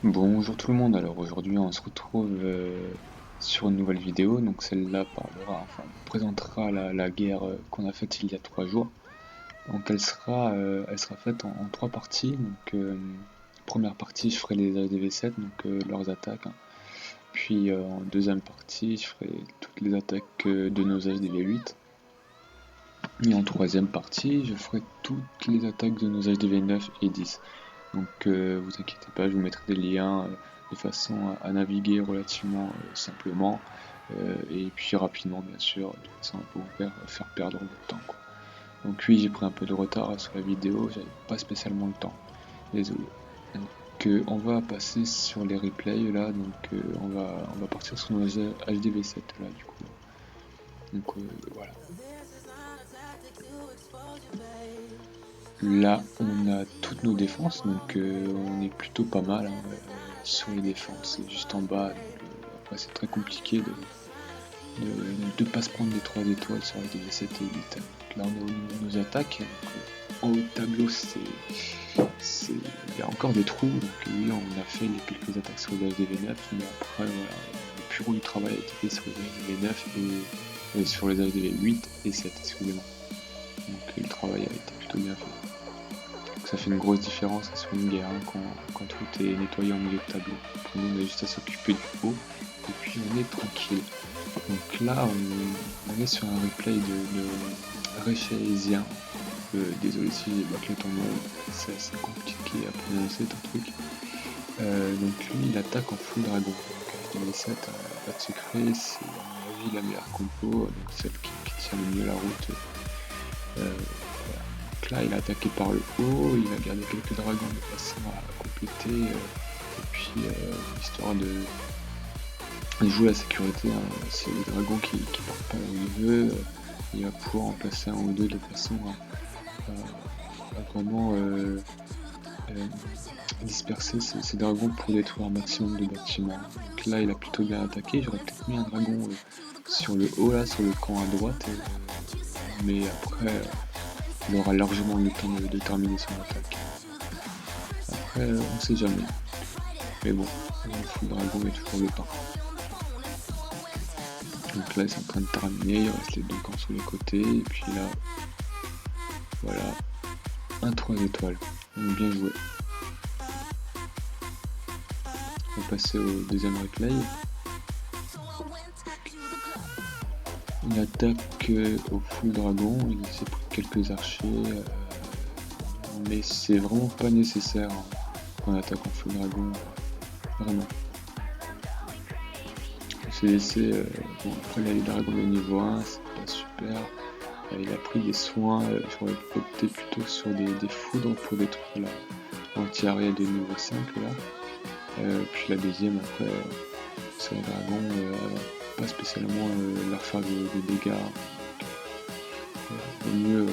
Bonjour tout le monde, alors aujourd'hui on se retrouve sur une nouvelle vidéo, donc celle-là présentera la guerre qu'on a faite il y a 3 jours. Donc elle sera faite en trois parties. Donc première partie je ferai les ADV7, donc leurs attaques, hein. Puis en deuxième partie je ferai toutes les attaques de nos HDV8. Et en troisième partie je ferai toutes les attaques de nos HDV9 et 10. Donc vous inquiétez pas, je vous mettrai des liens de façon à naviguer relativement simplement et puis rapidement bien sûr, de façon à pas vous faire perdre votre temps, quoi. Donc oui, j'ai pris un peu de retard sur la vidéo, j'avais pas spécialement le temps, désolé. Donc on va passer sur les replays là, donc on va partir sur nos HDV7 là du coup. Donc voilà. Là, on a toutes nos défenses, donc on est plutôt pas mal, hein, sur les défenses. C'est juste en bas, donc après c'est très compliqué de pas se prendre des 3 étoiles sur les DV7 et 8. Donc là, on est au niveau de nos attaques. Donc, en haut de tableau, il y a encore des trous. Donc oui, on a fait quelques attaques sur les HDV9, mais après, voilà, le plus gros du travail a été fait sur les HDV9 et sur les HDV8 et 7, excusez-moi. Donc le travail a été plutôt bien fait. Donc ça fait une grosse différence sur une guerre, hein, quand tout est nettoyé en milieu de tableau. Pour nous, on a juste à s'occuper du haut et puis on est tranquille. Donc là, on est sur un replay de Réchaésien. Désolé si j'ai bâclé ton nom, c'est assez compliqué à prononcer ton truc. Donc lui, il attaque en full dragon. Donc avec les 7, pas de secret, c'est à mon avis la meilleure compo, donc celle qui tient le mieux la route. Voilà. Donc là, il a attaqué par le haut, il a gardé quelques dragons de façon à compléter, et puis histoire de jouer la sécurité, hein. C'est le dragon qui part pas là où il veut, il va pouvoir en placer un ou deux de façon à vraiment disperser ces dragons pour détruire un maximum de bâtiments. Donc là, il a plutôt bien attaqué. J'aurais peut-être mis un dragon sur le haut, là, sur le camp à droite, mais après, il aura largement le temps de terminer son attaque. Après, on sait jamais. Mais bon, le dragon est toujours le temps. Donc là, c'est en train de terminer, il reste les deux camps sur les côtés, et puis là, voilà, un 3 étoiles. Donc bien joué. On va passer au deuxième replay. Il attaque au full dragon, il s'est pris quelques archers, mais c'est vraiment pas nécessaire, hein, qu'on attaque en full dragon, vraiment. On s'est laissé, bon après là les dragons de niveau 1, c'est pas super, il a pris des soins, j'aurais opté plutôt sur des foudres pour détruire l'anti-aria de niveau 5 là, puis la deuxième après, sur les dragons, pas spécialement leur faire des dégâts. Vaut mieux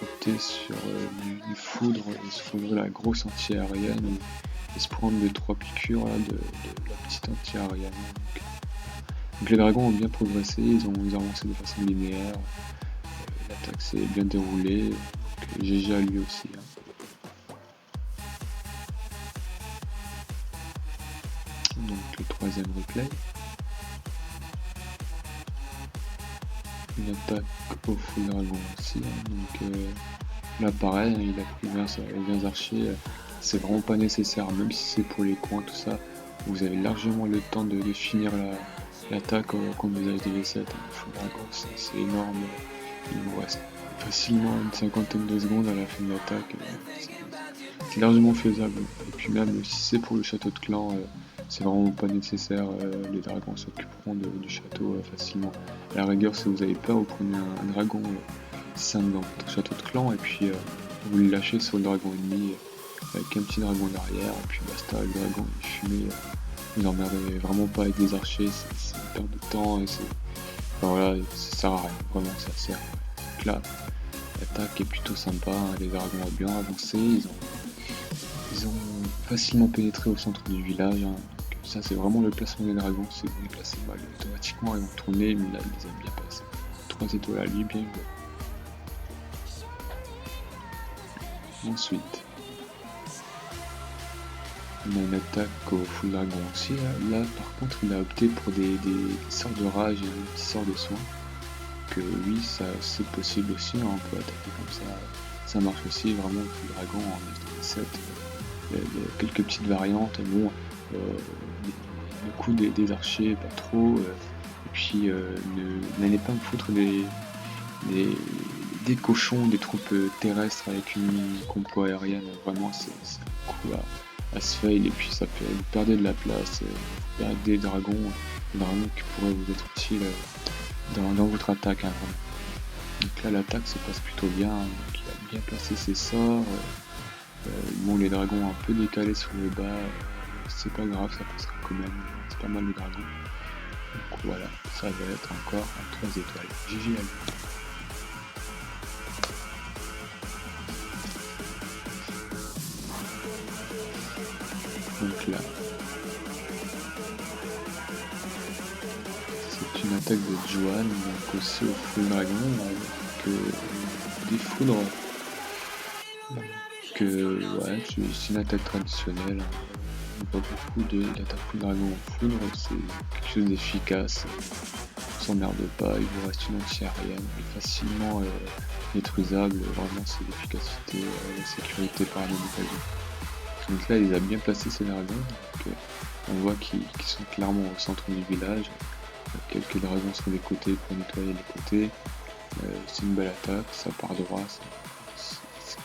opter sur du foudre, et se foudrer la grosse anti-aérienne et se prendre 2-3 piqûres là, de la petite anti-aérienne. Donc les dragons ont bien progressé, ils ont avancé de façon linéaire, l'attaque s'est bien déroulée, donc GG à lui aussi, hein. Donc le troisième replay. Il attaque au full dragon aussi, hein. Donc là pareil, il a pris 20 archers, c'est vraiment pas nécessaire, même si c'est pour les coins tout ça, vous avez largement le temps de finir l'attaque contre des HDV7, hein. Le full dragon c'est énorme, il vous reste facilement une cinquantaine de secondes à la fin de l'attaque, c'est largement faisable. Et puis même si c'est pour le château de clan, c'est vraiment pas nécessaire, les dragons s'occuperont du château facilement. À la rigueur, si vous avez peur, vous prenez un dragon 5 dans votre château de clan et puis vous le lâchez sur le dragon ennemi avec un petit dragon derrière, et puis basta, le dragon est fumé, vous n'emmerdez vraiment pas avec des archers, c'est une perte de temps et c'est. Enfin, voilà, ça sert à rien, vraiment ça sert. Donc là, l'attaque est plutôt sympa, hein. Les dragons ont bien avancé, ils ont facilement pénétré au centre du village, hein. Donc ça c'est vraiment le placement des dragons, si vous les placez mal automatiquement ils vont tourner, mais là ils les ont bien placés. 3 étoiles à lui, bien joué. Ensuite, On a une attaque au full dragon aussi. Là, par contre, il a opté pour des sorts de rage et des petits sorts de soin. Que oui, ça c'est possible aussi, hein, on peut attaquer comme ça. Ça marche aussi vraiment le full dragon en F7. Il y a quelques petites variantes. Bon, le coup des archers, pas trop. Et puis, n'allez pas me foutre des cochons, des troupes terrestres avec une compo aérienne. Vraiment, c'est un coup à se fail. Et puis, ça fait vous perdez de la place, vous perdez des dragons qui pourraient vous être utiles dans votre attaque. Hein, vraiment. Donc là, l'attaque se passe plutôt bien. Donc, il a bien placé ses sorts. Bon, les dragons un peu décalés sur le bas, c'est pas grave, ça passera quand même. C'est pas mal de dragons. Donc voilà, ça va être encore un 3 étoiles. GG à lui. Donc là, c'est une attaque de Johan, donc aussi au full dragon, avec des foudres. Ouais, c'est une attaque traditionnelle. Pas beaucoup d'attaque full dragon en foudre, c'est quelque chose d'efficace. On s'emmerde pas, il vous reste une anti-aérienne, facilement détruisable. Vraiment, c'est l'efficacité, la sécurité par la même occasion. Donc là, il a bien placé ses dragons. Donc, on voit qu'ils sont clairement au centre du village. Quelques dragons sur les côtés pour nettoyer les côtés. C'est une belle attaque, ça part droit.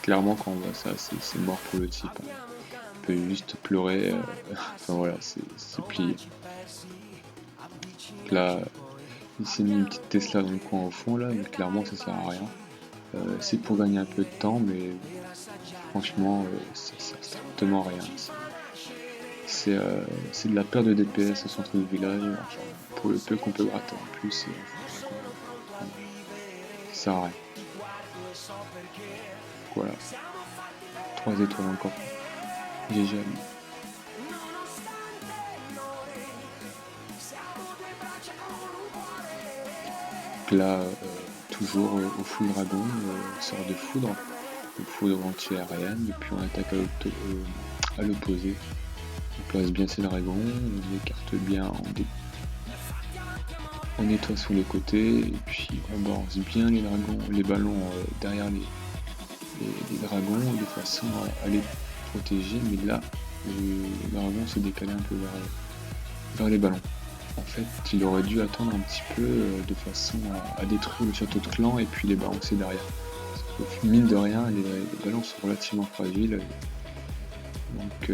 Clairement, quand on voit ça, c'est mort pour le type. Hein. Il peut juste pleurer. Enfin voilà, c'est plié. Donc là, il s'est mis une petite Tesla dans le coin au fond là, mais clairement ça sert à rien. C'est pour gagner un peu de temps, mais franchement, ça sert strictement à rien. C'est de la perte de DPS au centre du village. Enfin, pour le peu qu'on peut gratter en plus, ça sert à rien. Voilà. 3 étoiles encore. GG. Donc là, toujours au full dragon, sort de foudre anti-aérienne, et puis on attaque à l'opposé. On place bien ses dragons, on écarte bien, on nettoie sur les côtés, et puis on balance bien les ballons derrière les dragons de façon à les protéger, mais là le dragon se décalait un peu vers les ballons. En fait, il aurait dû attendre un petit peu de façon à détruire le château de clan et puis les balancer derrière. Parce que, mine de rien, les ballons sont relativement fragiles, donc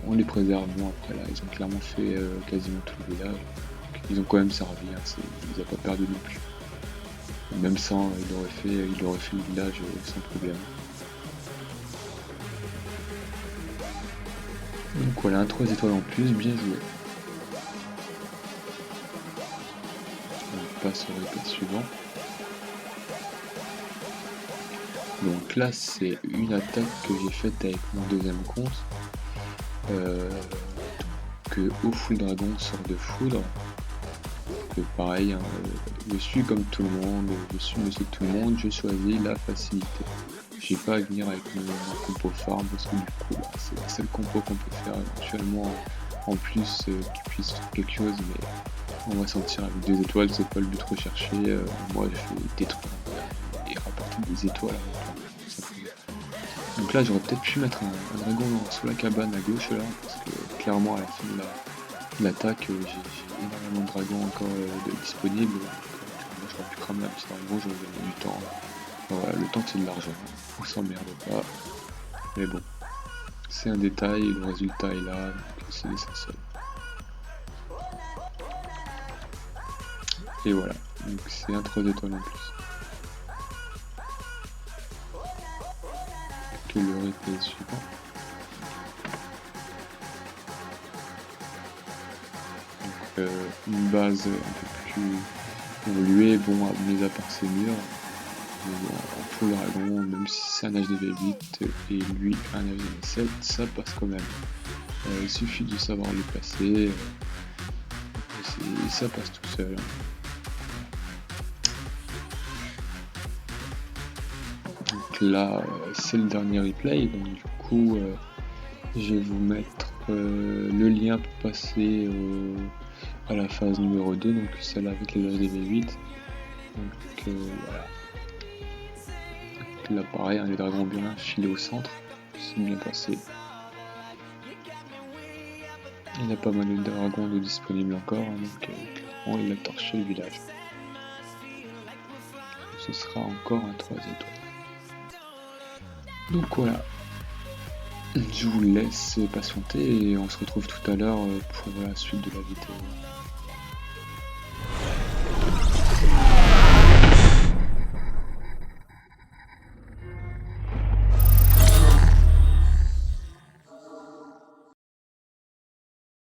on les préserve. Bon, après là, ils ont clairement fait quasiment tout le village. Ils ont quand même servi, hein, ils n'ont pas perdu non plus. Même sans, il aurait fait le village sans problème. Donc voilà, un 3 étoiles en plus, bien joué. On passe au replay suivant. Donc là, c'est une attaque que j'ai faite avec mon deuxième compte. Que au full dragon sort de foudre. Que pareil, hein, je suis comme tout le monde, je suis monsieur tout le monde, je choisis la facilité. J'ai pas à venir avec mon compo farm parce que du coup, c'est la seule compo qu'on peut faire éventuellement en plus qui puisse faire quelque chose, mais on va sortir avec 2 étoiles, c'est pas le but recherché. Moi, je fais détruire et rapporter des étoiles. Donc là, j'aurais peut-être pu mettre un dragon sous la cabane à gauche là, parce que clairement à la fin de l'attaque, j'ai énormément de dragons encore disponibles. Donc, moi, j'aurais pu cramer un petit dragon, j'aurais gagné du temps. Voilà, le temps c'est de l'argent, on s'emmerde pas. Mais bon, c'est un détail, le résultat est là, donc c'est l'essentiel. Et voilà, donc c'est un 3 étoiles en plus. Que le replay suivant. Donc une base un peu plus évoluée, bon, mis à part ses murs. En full dragon, même si c'est un HDV8 et lui un HDV7, ça passe quand même. Il suffit de savoir le placer, et ça passe tout seul. Donc là, c'est le dernier replay, donc du coup, je vais vous mettre le lien pour passer à la phase numéro 2, donc celle avec les ADV8. Donc voilà. Là pareil, les dragons bien filés au centre, c'est bien passé. Il y a pas mal de dragons de disponibles encore, hein, donc clairement il a torché le village. Ce sera encore un 3 étoiles. Donc voilà, je vous laisse patienter et on se retrouve tout à l'heure pour la suite de la vidéo.